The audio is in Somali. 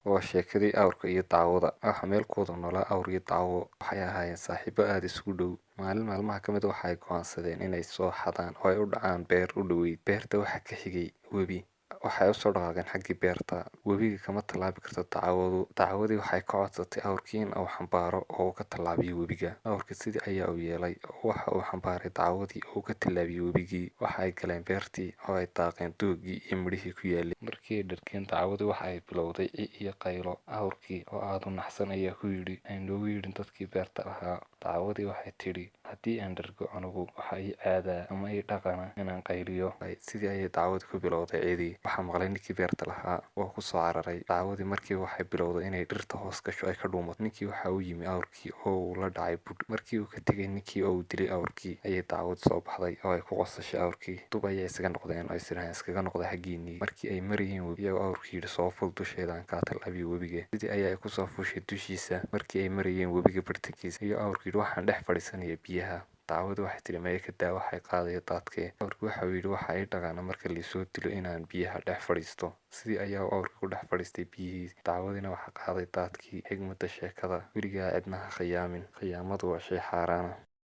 waa sheekadii awrka iyo daawada. Waxa meel ku wada noolaa awr iyo daawo. Waxay ahaayeen saaxiibo aad isugu dhow. Maalin maalmaha ka mid ah waxay go'aansadeen inay soo xadaan oo ay u dhacaan beer u dhoweyd. Beerta waxaa ka xigay webi. Waxay u soo dhaqaaqeen xaggii beerta. Webiga kama tallaabi karto daawadu. Daawadii waxay ka codsatay awrkii in uu xambaaro oo uu ka tallaabiyo webiga. Awrkii sidii ayaa u yeelay. Waxa uu xambaaray daawadii oo uu ka tallaabiyay webigii. Waxa ay galeen beertii oo ay daaqeen doogii iyo midhihii ku yaalay. Markii ay dharkeen daawadii waxa ay bilowday iyo qaylo. Awrkii oo aad u naxsan ayaa ku yidhi aan loogu yeedhin dadkii beerta lahaa. Daawadii waxay tidhi haddii aan dhargo anigu waxa ii caadaa ama ii dhaqana inaan qayliyo. Sidii ayay daawadii ku bilowday cidii. Waxaa maqlay ninkii beerta lahaa oo ku soo cararay. Daawadii markii waxay bilowday inay dhirta hoos gasho ay ka dhuumato. Ninkii waxa uu yimi awrkii oo uu la dhacay budh. Markii uu ka tegay ninkii oo uu dilay awrkii ayay daawad soo baxday oo ay ku qosashay awrkii. Dub ayay isaga noqdeen oo isiraan iskaga noqday xaggiinii. Markii ay marayeen webi iyagoo awrkii yidhi soo ful dusheedaan kaa tallaabiyo webiga. Sidii ayay ku soo fuushay dushiisa. Markii ay marayeen webiga bartankiisa iyo awrkii yidhi waxaan dhex fadhiisanaya biyaha. Daawadu waxay tidhi maya ka daa waxay qaadaya daadkee. Awrkii waxa uu yidhi waxa ii dhaqaana marka laysoo dilo inaan biyaha dhex fadhiisto. Sidii ayaa awrkii ku dhex fadhiistay biyihii. Daawadina waxa qaaday daadkii. Xigmadda sheekada weligaa cidna ha khiyaamin. Khiyaamadu waa shay xaaraana.